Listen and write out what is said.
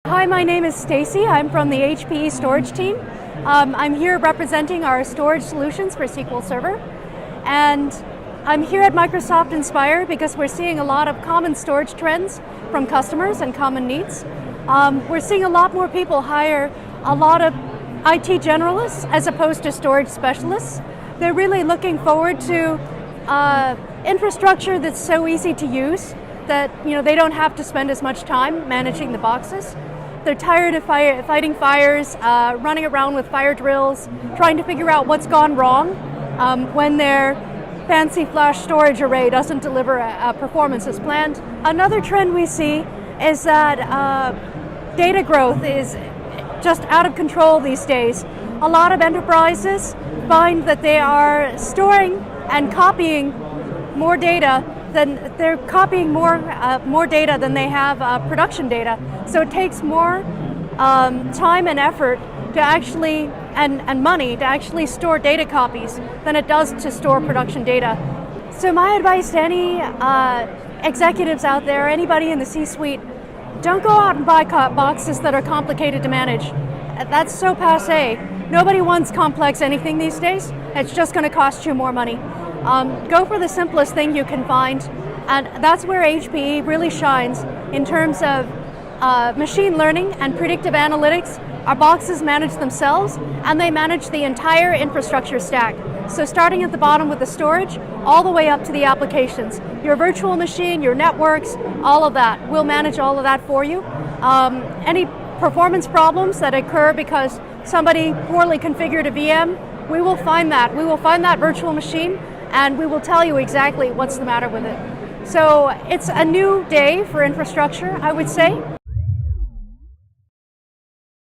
Hi, my name is Stacy. I'm from the HPE storage team. I'm here representing our storage solutions for SQL Server. And I'm here at Microsoft Inspire because we're seeing a lot of common storage trends from customers and common needs. We're seeing a lot more people hire a lot of IT generalists as opposed to storage specialists. They're really looking forward to infrastructure that's so easy to use that they don't have to spend as much time managing the boxes. They're tired of fighting fires, running around with fire drills, trying to figure out what's gone wrong when their fancy flash storage array doesn't deliver a performance as planned. Another trend we see is that data growth is just out of control these days. A lot of enterprises find that they are storing and copying more data than they're copying more data than they have production data. So it takes more time and effort to actually and money to actually store data copies than it does to store production data. So my advice to any executives out there, anybody in the C-suite, don't go out and buy boxes that are complicated to manage. That's so passé. Nobody wants complex anything these days. It's just going to cost you more money. Go for the simplest thing you can find, and that's where HPE really shines in terms of machine learning and predictive analytics. Our boxes manage themselves, and they manage the entire infrastructure stack. So starting at the bottom with the storage, all the way up to the applications. Your virtual machine, your networks, all of that. We'll manage all of that for you. Any performance problems that occur because somebody poorly configured a VM, we will find that. We will find that virtual machine, and we will tell you exactly what's the matter with it. So it's a new day for infrastructure, I would say.